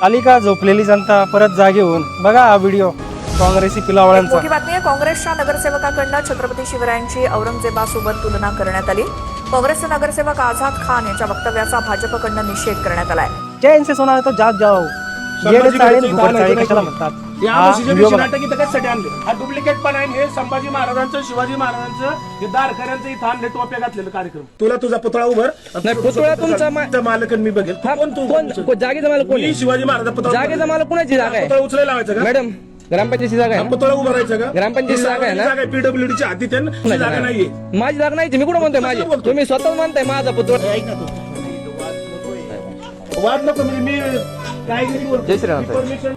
आली का झोपलेली जनता परत जागे होऊन? बघा हा व्हिडिओ काँग्रेसी पिलावळ्यांचा। मोठी बातमी आहे। काँग्रेसच्या नगरसेवकाकडनं छत्रपती शिवरायांची औरंगजेबासोबत तुलना करण्यात आली। काँग्रेसचे नगरसेवक आझाद खान यांच्या वक्तव्याचा भाजपकडनं निषेध करण्यात आलाय। जय इनसे सोना है तो जाग जाओ, येडे चाळे घुबड चाळे कशाला म्हणतात? या वर्षीचे नाटक इथं कशासाठी आणले? हा डुप्लिकेट पण आहे। हे संभाजी महाराजांचं, शिवाजी महाराजांचं, हे दारकऱ्यांचं इथं आणले टोप्या घातलेलं कार्यक्रम। तुला तुझा पुतळा उभर नाही, पुतळा तुमचा मालक मी बघेल। कोण जागेचा मालक कोण? शिवाजी महाराज पुतळा, जागेचा मालक कोणाची जागा आहे? पुतळा उचलायला लावायचा का मॅडम? ग्रामपंचायतीची जागा आहे, पुतळा उभा राहायचा का? ग्रामपंचायतीची जागा आहे ना? पीडब्ल्यूडीची हाती जागा नाहीये। माझी जागा नाही, मी कुठं म्हणतोय माझी? तुम्ही स्वतः म्हणताय माझा पुतळा। ऐक ना तू, वाद नको मी काय जय श्रीराम साहेब। परमिशन।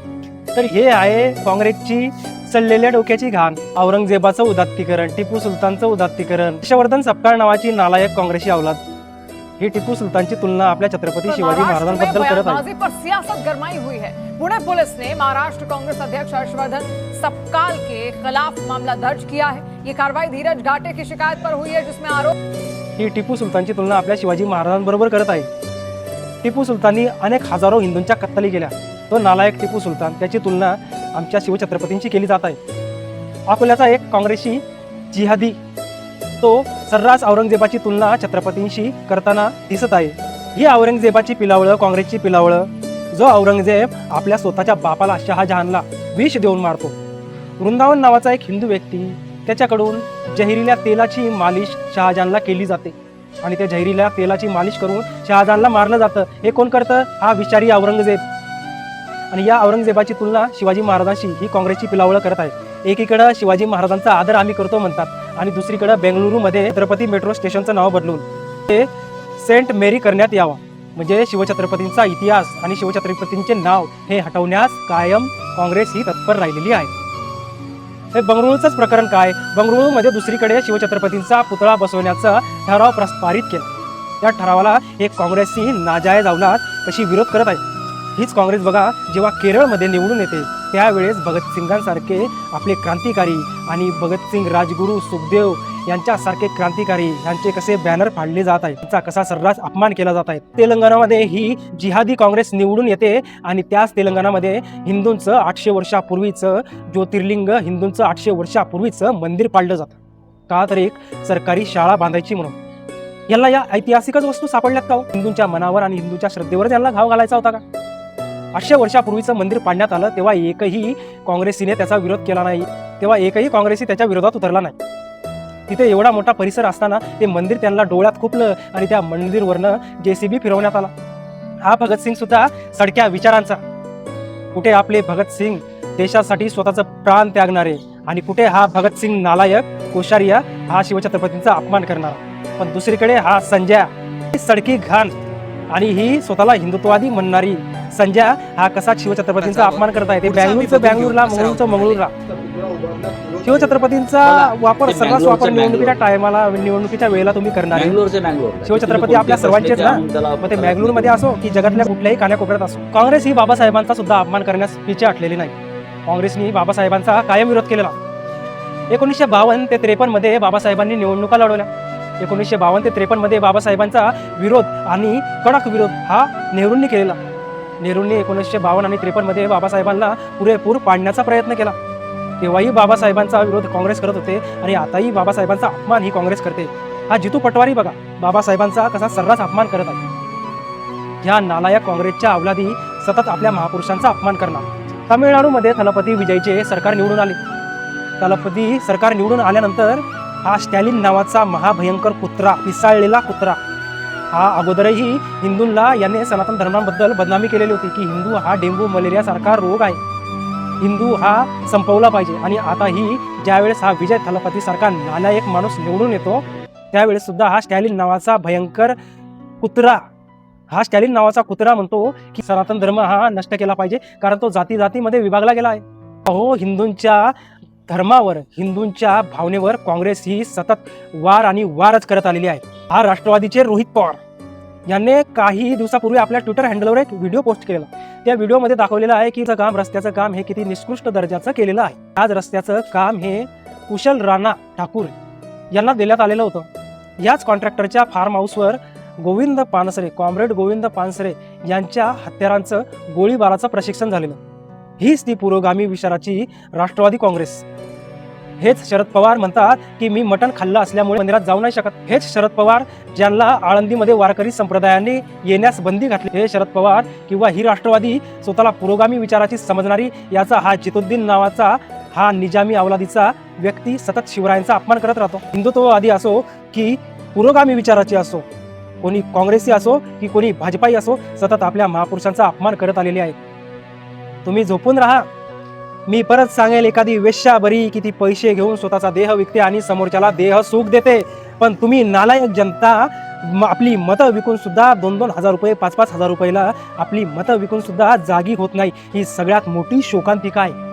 तर हे आहे काँग्रेसची चललेल्या डोक्याची घाण। औरंगजेबाचं उदात्तीकरण, टिपू सुलतानचं उदात्तीकरण, हर्षवर्धन सपकाळ नावाची नालायक काँग्रेसी अवलाद ही टिपू सुलतानची तुलना आपल्या छत्रपती शिवाजी महाराजांबद्दल करत आहे। पर सियासत गरमाई हुई है। पुणे पुलिस ने महाराष्ट्र कांग्रेस अध्यक्ष हर्षवर्धन सपकाल के खिलाफ मामला दर्ज किया है। ये कार्रवाई धीरज घाटे की शिकायत पर हुई है, जिसमें आरोप ही टिपू सुलतानची तुलना आपल्या शिवाजी महाराजांबरोबर करत आहे। टिपू सुलताननी अनेक हजारो हिंदूंच्या कत्तली केल्या। तो नालायक टिपू सुलतान, त्याची तुलना आमच्या शिवछत्रपतींची केली जात आहे। अकोल्याचा एक काँग्रेसी जिहादी तो सर्रास औरंगजेबाची तुलना छत्रपतींशी करताना दिसत आहे। ही औरंगजेबाची पिलावळं, काँग्रेसची पिलावळं, जो औरंगजेब आपल्या स्वतःच्या बापाला शहाजहानला विष देऊन मारतो। वृंदावन नावाचा एक हिंदू व्यक्ती, त्याच्याकडून जहिरील्या तेलाची मालिश शहाजहानला केली जाते आणि त्या जहिरील्या तेलाची मालिश करून शहाजहानला मारलं जातं। हे कोण करतं? हा विचारी औरंगजेब। आणि या औरंगजेबाची तुलना शिवाजी महाराजांशी ही काँग्रेसची पिलावळं करत आहे। एकीकडं शिवाजी महाराजांचा आदर आम्ही करतो म्हणतात आणि दुसरीकडं बेंगळुरूमध्ये छत्रपती मेट्रो स्टेशनचं नाव बदलून ते सेंट मेरी करण्यात यावं, म्हणजे शिवछत्रपतींचा इतिहास आणि शिवछत्रपतींचे नाव हे हटवण्यास कायम काँग्रेस ही तत्पर राहिलेली आहे। हे बंगळुरूचंच प्रकरण काय? बंगळुरूमध्ये दुसरीकडे शिवछत्रपतींचा पुतळा बसवण्याचा ठराव प्रस्तावित केला। त्या ठरावाला एक काँग्रेसची नाजायज अवलाद कशी विरोध करत आहे। हीच काँग्रेस बघा जेव्हा केरळमध्ये निवडून येते त्यावेळेस भगतसिंगांसारखे आपले क्रांतिकारी आणि भगतसिंग, राजगुरू, सुखदेव यांच्यासारखे क्रांतिकारी यांचे कसे बॅनर फाडले जात आहेत, त्यांचा कसा सर्रास अपमान केला जात आहे। तेलंगणामध्ये ही जिहादी काँग्रेस निवडून येते आणि त्याच तेलंगणामध्ये हिंदूंचं 800 वर्षापूर्वीचं ज्योतिर्लिंग, हिंदूंचं 800 वर्षापूर्वीचं मंदिर पाडलं जातं का? तर एक सरकारी शाळा बांधायची म्हणून। यांना या ऐतिहासिकच वस्तू सापडल्यात का? हिंदूंच्या मनावर आणि हिंदूंच्या श्रद्धेवर यांना घाव घालायचा होता का? 800 वर्षापूर्वीचं मंदिर पाडण्यात आलं तेव्हा एकही काँग्रेसीने त्याचा विरोध केला नाही, तेव्हा एकही काँग्रेसी त्याच्या विरोधात उतरला नाही। तिथे एवढा मोठा परिसर असताना ते मंदिर त्यांना डोळ्यात खुपलं आणि त्या मंदिरवरनं JCB फिरवण्यात आला। हा भगतसिंग सुद्धा सडक्या विचारांचा। कुठे आपले भगतसिंग देशासाठी स्वतःचं प्राण त्यागणारे आणि कुठे हा भगतसिंग नालायक कोश्यारिया हा शिवछत्रपतींचा अपमान करणारा। पण दुसरीकडे हा संजय सडकी घाण आणि ही स्वतःला हिंदुत्ववादी म्हणणारी संजय हा कसा शिवछत्रपतींचा अपमान करत आहे। ते बँगळूरला, मंगळूरचं मंगळूरला। शिवछत्रपतींचा वापर सर्रास वापर निवडणुकीच्या टायमाला, निवडणुकीच्या वेळेला तुम्ही करणार। शिवछत्रपती आपल्या सर्वांचेच ना, मग ते बँगळूरमध्ये असो की जगातल्या कुठल्याही कानाकोपऱ्यात असो। काँग्रेस ही बाबासाहेबांचा सुद्धा अपमान करण्यास पिछे हटलेली नाही। काँग्रेसने बाबासाहेबांचा कायम विरोध केलेला। 1952 ते 53 मध्ये बाबासाहेबांनी निवडणुका लढवल्या। 1952 ते 53 मध्ये बाबासाहेबांचा विरोध आणि कडक विरोध हा नेहरूंनी केलेला। नेहरूंनी 1952 आणि 53 मध्ये बाबासाहेबांना पुरेपूर पाडण्याचा प्रयत्न केला। तेव्हाही बाबासाहेबांचा विरोध काँग्रेस करत होते आणि आताही बाबासाहेबांचा अपमान ही काँग्रेस करते। हा जितू पटवारी बघा बाबासाहेबांचा कसा सर्रास अपमान करत आहे। या नालायक काँग्रेसच्या अवलादी सतत आपल्या महापुरुषांचा अपमान करणार। तामिळनाडूमध्ये थलपती विजयचे सरकार निवडून आले। थलपती सरकार निवडून आल्यानंतर हा स्टॅलिन नावाचा महाभयंकर कुत्रा, पिसाळलेला कुत्रा, हा अगोदरही हिंदूंना याने सनातन धर्माबद्दल बदनामी केलेली होती की हिंदू हा डेंग्यू मलेरिया सारखा रोग आहे, हिंदू हा संपवला पाहिजे। आणि आताही ज्यावेळेस हा विजय थलपती सारखा नालायक माणूस निवडून येतो त्यावेळेस सुद्धा हा स्टॅलिन नावाचा भयंकर कुत्रा, हा स्टॅलिन नावाचा कुत्रा म्हणतो की सनातन धर्म हा नष्ट केला पाहिजे कारण तो जाती जातीमध्ये विभागला गेला आहे। अहो, हिंदूंच्या धर्मावर, हिंदूंच्या भावनेवर काँग्रेस ही सतत वार आणि वारच करत आलेली आहे। हा राष्ट्रवादीचे रोहित पवार यांनी काही दिवसापूर्वी आपल्या ट्विटर हँडलवर एक व्हिडिओ पोस्ट केला। त्या व्हिडिओमध्ये दाखवलेलं आहे की काम, रस्त्याचं काम हे किती निकृष्ट दर्जाचं केलेलं आहे। आज रस्त्याचं काम हे कुशल राणा ठाकूर यांना देण्यात आलेलं होतं। याच कॉन्ट्रॅक्टरच्या फार्म हाऊसवर गोविंद पानसरे, कॉम्रेड गोविंद पानसरे यांच्या हत्यारांचं गोळीबाराचं प्रशिक्षण झालेलं. हीच ती पुरोगामी विचाराची राष्ट्रवादी काँग्रेस. हेच शरद पवार म्हणतात की मी मटण खाल्लं असल्यामुळे मंदिरात जाऊ नाही शकत. हेच शरद पवार ज्यांना आळंदीमध्ये वारकरी संप्रदायाने येण्यास बंदी घातली. हे शरद पवार किंवा ही राष्ट्रवादी स्वतःला पुरोगामी विचाराची समजणारी याचा हा जितुद्दीन नावाचा हा निजामी अवलादीचा व्यक्ती सतत शिवरायांचा अपमान करत राहतो. हिंदुत्ववादी असो की पुरोगामी विचाराची असो, कोणी काँग्रेसी असो की कोणी भाजपाई असो, सतत आपल्या महापुरुषांचा अपमान करत आलेले आहे. तुम्ही झोपून राहा. मी परत सांगेल, एखादी वेश्या बरी की ती पैसे घेऊन स्वतःचा देह विकते आणि समोरच्याला देह सुख देते. पण तुम्ही नालायक जनता आपली मतं विकून सुद्धा 2-2 हजार रुपये 5-5 हजार रुपयाला आपली मतं विकून सुद्धा जागी होत नाही. ही सगळ्यात मोठी शोकांतिका आहे.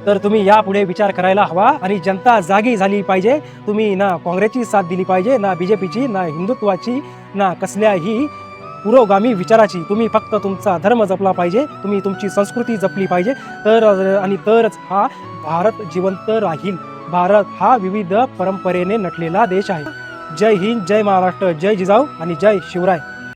तर तुम्ही यापुढे विचार करायला हवा आणि जनता जागी झाली पाहिजे. तुम्ही ना काँग्रेसची साथ दिली पाहिजे, ना बीजेपीची, ना हिंदुत्वाची, ना कसल्याही पुरोगामी विचाराची. तुम्ही फक्त तुमचा धर्म जपला पाहिजे, तुम्ही तुमची संस्कृती जपली पाहिजे. तरच हा भारत जिवंत राहील. भारत हा विविध परंपरेने नटलेला देश आहे. जय हिंद, जय महाराष्ट्र, जय जिजाऊ आणि जय शिवराय.